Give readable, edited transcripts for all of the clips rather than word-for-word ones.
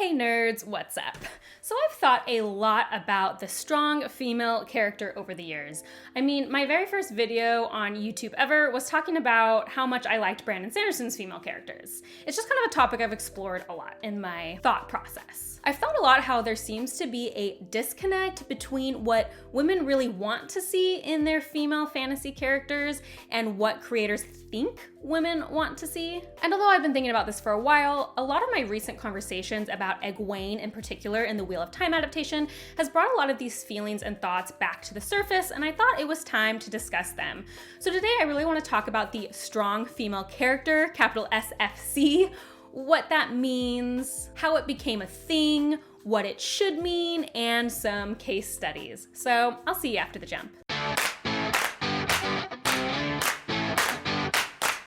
Hey nerds, what's up? So I've thought a lot about the strong female character over the years. I mean, my very first video on YouTube ever was talking about how much I liked Brandon Sanderson's female characters. It's just kind of a topic I've explored a lot in my thought process. I've thought a lot how there seems to be a disconnect between what women really want to see in their female fantasy characters and what creators think women want to see. And although I've been thinking about this for a while, a lot of my recent conversations about Egwene in particular in the Wheel of Time adaptation has brought a lot of these feelings and thoughts back to the surface, and I thought it was time to discuss them. So today I really want to talk about the strong female character, capital SFC, what that means, how it became a thing, what it should mean, and some case studies. So I'll see you after the jump.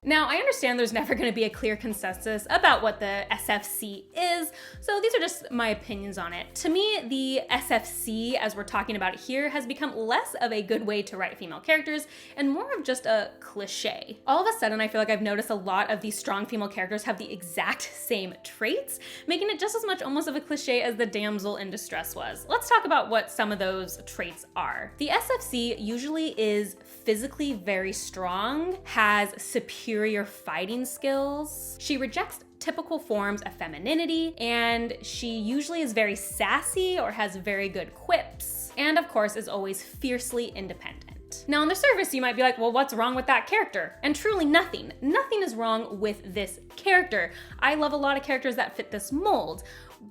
Now, I understand there's never going to be a clear consensus about what the SFC is, so these are just my opinions on it. To me, the SFC, as we're talking about it here, has become less of a good way to write female characters and more of just a cliche. All of a sudden, I feel like I've noticed a lot of these strong female characters have the exact same traits, making it just as much almost of a cliche as the damsel in distress was. Let's talk about what some of those traits are. The SFC usually is physically very strong, has superior fighting skills. She rejects typical forms of femininity, and she usually is very sassy or has very good quips, and of course is always fiercely independent. Now on the surface, you might be like, well, what's wrong with that character? And truly nothing. Nothing is wrong with this character. I love a lot of characters that fit this mold,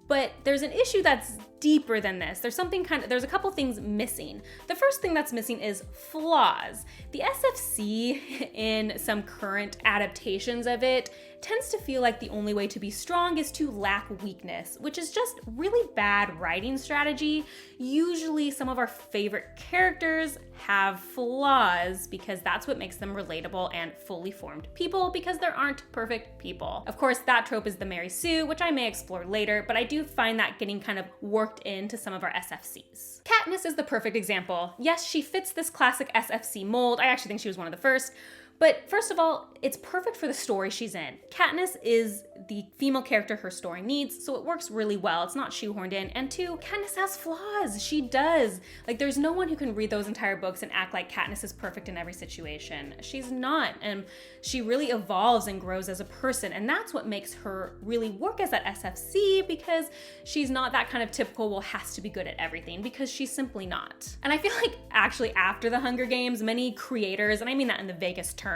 but there's an issue that's deeper than this. There's a couple things missing. The first thing that's missing is flaws. The SFC in some current adaptations of it tends to feel like the only way to be strong is to lack weakness, which is just really bad writing strategy. Usually some of our favorite characters have flaws because that's what makes them relatable and fully formed people, because there aren't perfect people. Of course, that trope is the Mary Sue, which I may explore later, but I do find that getting kind of worked into some of our SFCs. Katniss is the perfect example. Yes, she fits this classic SFC mold. I actually think she was one of the first. But first of all, it's perfect for the story she's in. Katniss is the female character her story needs, so it works really well. It's not shoehorned in. And two, Katniss has flaws. She does. Like, there's no one who can read those entire books and act like Katniss is perfect in every situation. She's not, and she really evolves and grows as a person, and that's what makes her really work as that SFC, because she's not that kind of typical, well, has to be good at everything, because she's simply not. And I feel like actually after the Hunger Games, many creators, and I mean that in the vaguest term,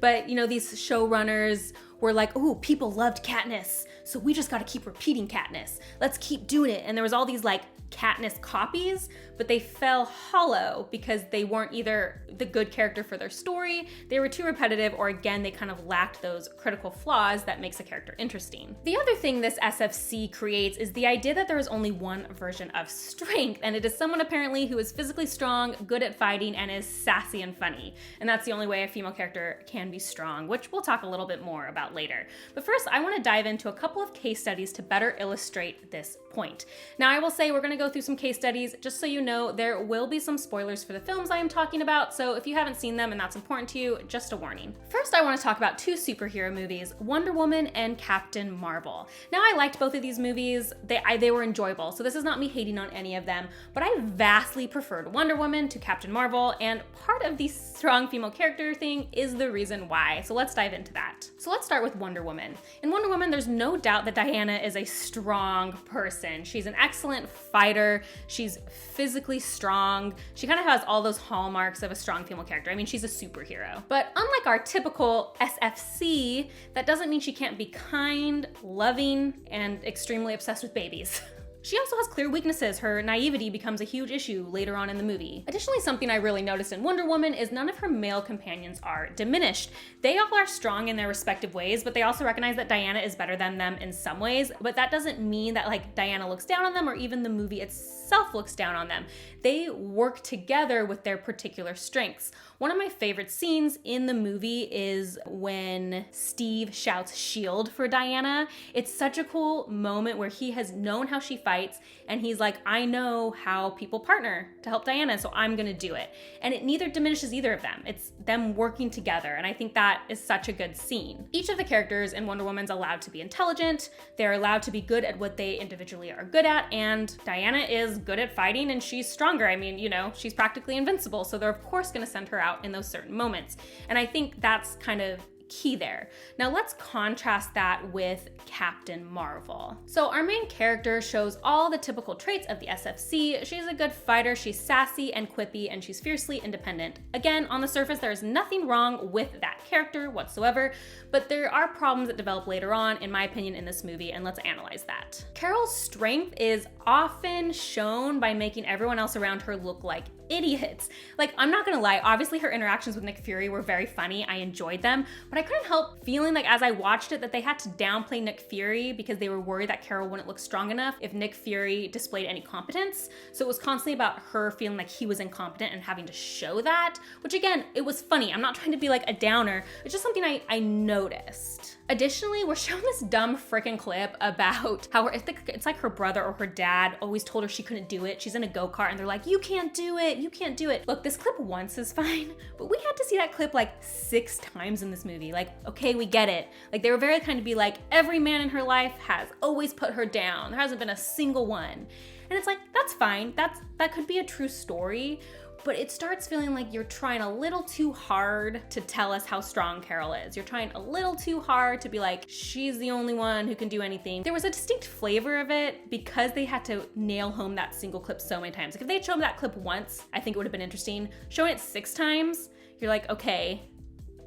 but you know, these showrunners were like, oh, people loved Katniss, so we just gotta keep repeating Katniss. Let's keep doing it. And there was all these like Katniss copies, but they fell hollow because they weren't either the good character for their story, they were too repetitive, or again, they kind of lacked those critical flaws that makes a character interesting. The other thing this SFC creates is the idea that there is only one version of strength, and it is someone apparently who is physically strong, good at fighting, and is sassy and funny. And that's the only way a female character can be strong, which we'll talk a little bit more about later. But first, I want to dive into a couple of case studies to better illustrate this point. Now, I will say we're going to go through some case studies. Just so you know, there will be some spoilers for the films I am talking about, so if you haven't seen them and that's important to you, just a warning. First, I want to talk about two superhero movies, Wonder Woman and Captain Marvel. Now, I liked both of these movies. They were enjoyable, so this is not me hating on any of them, but I vastly preferred Wonder Woman to Captain Marvel, and part of the strong female character thing is the reason why, so let's dive into that. So let's start with Wonder Woman. In Wonder Woman, there's no doubt that Diana is a strong person. She's an excellent fighter. She's physically strong. She kind of has all those hallmarks of a strong female character. I mean, she's a superhero. But unlike our typical SFC, that doesn't mean she can't be kind, loving, and extremely obsessed with babies. She also has clear weaknesses. Her naivety becomes a huge issue later on in the movie. Additionally, something I really noticed in Wonder Woman is none of her male companions are diminished. They all are strong in their respective ways, but they also recognize that Diana is better than them in some ways, but that doesn't mean that like Diana looks down on them or even the movie itself looks down on them. They work together with their particular strengths. One of my favorite scenes in the movie is when Steve shouts "shield" for Diana. It's such a cool moment where he has known how she fights and he's like, I know how people partner to help Diana, so I'm gonna do it. And it neither diminishes either of them. It's them working together, and I think that is such a good scene. Each of the characters in Wonder Woman's allowed to be intelligent, they're allowed to be good at what they individually are good at, and Diana is good at fighting and she's stronger. I mean, you know, she's practically invincible, so they're of course gonna send her out in those certain moments. And I think that's kind of key there. Now let's contrast that with Captain Marvel. So our main character shows all the typical traits of the SFC. She's a good fighter, she's sassy and quippy, and she's fiercely independent. Again, on the surface, there's nothing wrong with that character whatsoever, but there are problems that develop later on, in my opinion, in this movie, and let's analyze that. Carol's strength is often shown by making everyone else around her look like idiots. Like, I'm not gonna lie, obviously her interactions with Nick Fury were very funny, I enjoyed them, but I couldn't help feeling like as I watched it that they had to downplay Nick Fury because they were worried that Carol wouldn't look strong enough if Nick Fury displayed any competence. So it was constantly about her feeling like he was incompetent and having to show that, which again, it was funny. I'm not trying to be like a downer, it's just something I noticed. Additionally, we're shown this dumb freaking clip about how it's like her brother or her dad always told her she couldn't do it. She's in a go-kart and they're like, you can't do it, you can't do it. Look, this clip once is fine, but we had to see that clip like 6 times in this movie. Like, okay, we get it. Like, they were very kind to be like, every man in her life has always put her down. There hasn't been a single one. And it's like, that's fine. That could be a true story, but it starts feeling like you're trying a little too hard to tell us how strong Carol is. You're trying a little too hard to be like, she's the only one who can do anything. There was a distinct flavor of it because they had to nail home that single clip so many times. Like, if they'd shown that clip once, I think it would have been interesting. Showing it 6 times, you're like, okay,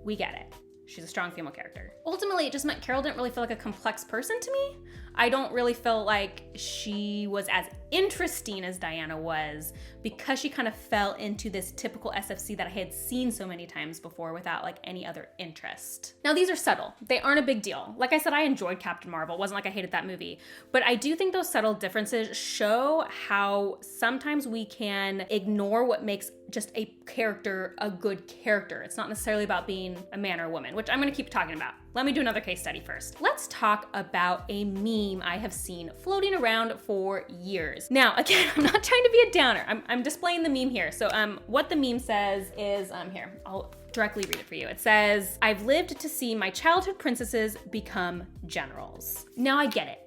we get it. She's a strong female character. Ultimately, it just meant Carol didn't really feel like a complex person to me. I don't really feel like she was as interesting as Diana was because she kind of fell into this typical SFC that I had seen so many times before without like any other interest. Now, these are subtle. They aren't a big deal. Like I said, I enjoyed Captain Marvel. It wasn't like I hated that movie, but I do think those subtle differences show how sometimes we can ignore what makes just a character a good character. It's not necessarily about being a man or a woman, which I'm gonna keep talking about. Let me do another case study first. Let's talk about a meme I have seen floating around for years. Now, again, I'm not trying to be a downer. I'm displaying the meme here. So what the meme says is, here, I'll directly read it for you. It says, I've lived to see my childhood princesses become generals. Now I get it.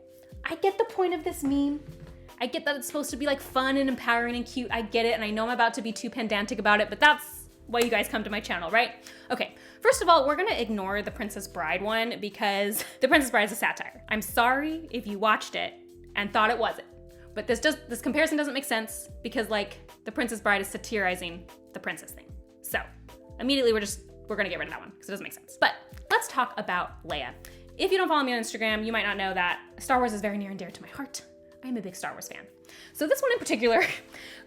I get the point of this meme. I get that it's supposed to be like fun and empowering and cute. I get it, and I know I'm about to be too pedantic about it, but that's why you guys come to my channel, right? Okay, first of all, we're gonna ignore the Princess Bride one because the Princess Bride is a satire. I'm sorry if you watched it and thought it wasn't, but this comparison doesn't make sense because like the Princess Bride is satirizing the princess thing. So immediately we're gonna get rid of that one because it doesn't make sense. But let's talk about Leia. If you don't follow me on Instagram, you might not know that Star Wars is very near and dear to my heart. I'm a big Star Wars fan. So this one in particular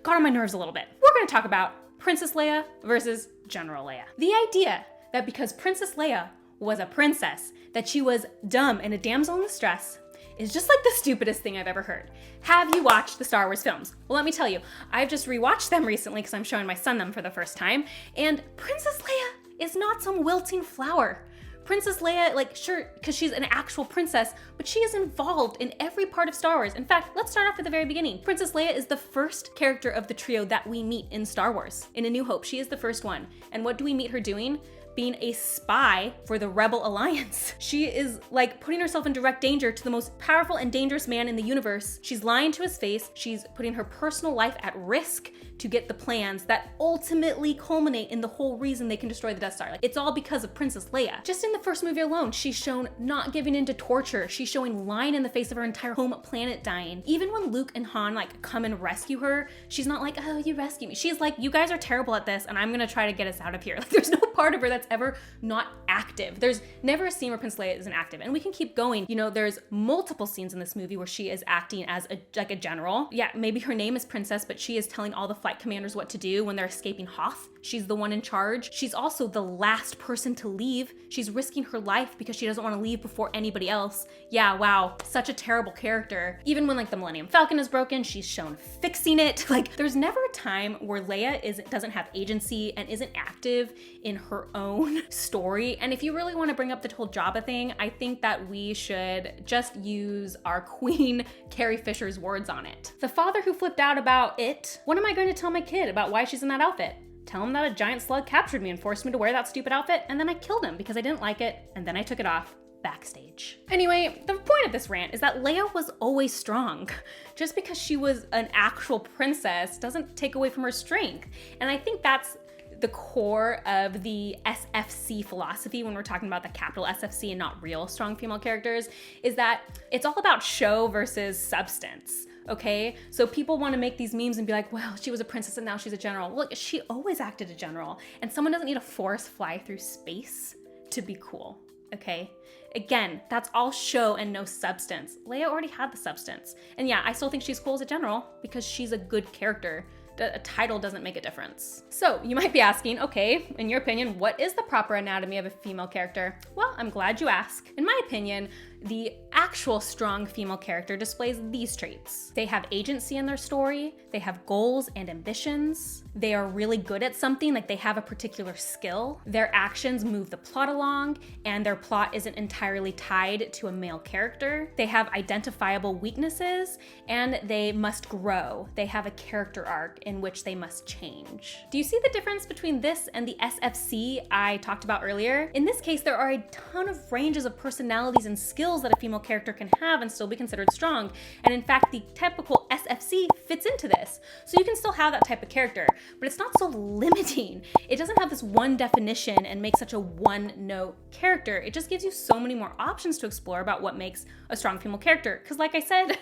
got on my nerves a little bit. We're gonna talk about Princess Leia versus General Leia. The idea that because Princess Leia was a princess, that she was dumb and a damsel in distress is just like the stupidest thing I've ever heard. Have you watched the Star Wars films? Well, let me tell you, I've just rewatched them recently because I'm showing my son them for the first time, and Princess Leia is not some wilting flower. Princess Leia, like, sure, because she's an actual princess, but she is involved in every part of Star Wars. In fact, let's start off at the very beginning. Princess Leia is the first character of the trio that we meet in Star Wars. In A New Hope, she is the first one. And what do we meet her doing? Being a spy for the Rebel Alliance. She is like putting herself in direct danger to the most powerful and dangerous man in the universe. She's lying to his face. She's putting her personal life at risk to get the plans that ultimately culminate in the whole reason they can destroy the Death Star. Like, it's all because of Princess Leia. Just in the first movie alone, she's shown not giving in to torture. She's showing lying in the face of her entire home planet dying. Even when Luke and Han like come and rescue her, she's not like, oh, you rescue me. She's like, you guys are terrible at this and I'm gonna try to get us out of here. Like, there's no part of her that's ever not active. There's never a scene where Princess Leia isn't active, and we can keep going. You know, there's multiple scenes in this movie where she is acting as a general. Yeah, maybe her name is Princess, but she is telling all the flight commanders what to do when they're escaping Hoth. She's the one in charge. She's also the last person to leave. She's risking her life because she doesn't want to leave before anybody else. Yeah, wow, such a terrible character. Even when like the Millennium Falcon is broken, she's shown fixing it. Like, there's never a time where Leia doesn't have agency and isn't active in her own story. And if you really want to bring up the whole Jabba thing, I think that we should just use our Queen Carrie Fisher's words on it. The father who flipped out about it. What am I going to tell my kid about why she's in that outfit? Tell him that a giant slug captured me and forced me to wear that stupid outfit, and then I killed him because I didn't like it, and then I took it off backstage. Anyway, the point of this rant is that Leia was always strong. Just because she was an actual princess doesn't take away from her strength. And I think that's the core of the SFC philosophy when we're talking about the capital SFC and not real strong female characters, is that it's all about show versus substance. Okay, so people want to make these memes and be like, well, she was a princess and now she's a general. Look, she always acted a general, and someone doesn't need to force fly through space to be cool. Okay, again, that's all show and no substance. Leia already had the substance, and yeah, I still think she's cool as a general because she's a good character. A title doesn't make a difference. So you might be asking, okay, in your opinion, what is the proper anatomy of a female character? Well, I'm glad you asked. In my opinion, the actual strong female character displays these traits. They have agency in their story, they have goals and ambitions, they are really good at something, like they have a particular skill, their actions move the plot along, and their plot isn't entirely tied to a male character, they have identifiable weaknesses, and they must grow. They have a character arc in which they must change. Do you see the difference between this and the SFC I talked about earlier? In this case, there are a ton of ranges of personalities and skills that a female character can have and still be considered strong. And in fact, the typical SFC fits into this. So you can still have that type of character, but it's not so limiting. It doesn't have this one definition and make such a one-note character. It just gives you so many more options to explore about what makes a strong female character. Because like I said,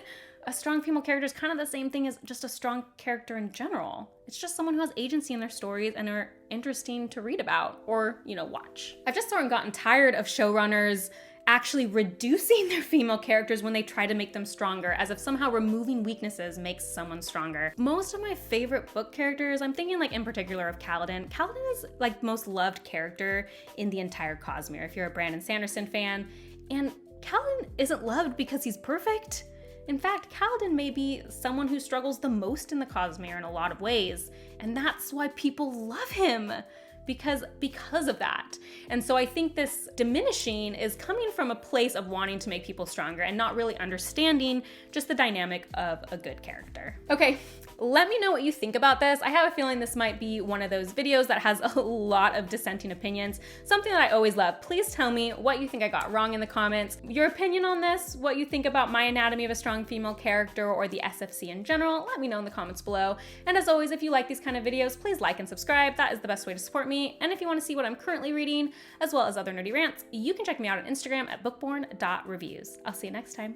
a strong female character is kind of the same thing as just a strong character in general. It's just someone who has agency in their stories and are interesting to read about or, you know, watch. I've just sort of gotten tired of showrunners actually reducing their female characters when they try to make them stronger, as if somehow removing weaknesses makes someone stronger. Most of my favorite book characters, I'm thinking like in particular of Kaladin. Kaladin is like the most loved character in the entire Cosmere, if you're a Brandon Sanderson fan. And Kaladin isn't loved because he's perfect. In fact, Kaladin may be someone who struggles the most in the Cosmere in a lot of ways, and that's why people love him. Because of that. And so I think this diminishing is coming from a place of wanting to make people stronger and not really understanding just the dynamic of a good character. Okay, let me know what you think about this. I have a feeling this might be one of those videos that has a lot of dissenting opinions, something that I always love. Please tell me what you think I got wrong in the comments, your opinion on this, what you think about my anatomy of a strong female character or the SFC in general. Let me know in the comments below. And as always, if you like these kind of videos, please like and subscribe. That is the best way to support me. And if you want to see what I'm currently reading, as well as other nerdy rants, you can check me out on Instagram at bookborn.reviews. I'll see you next time.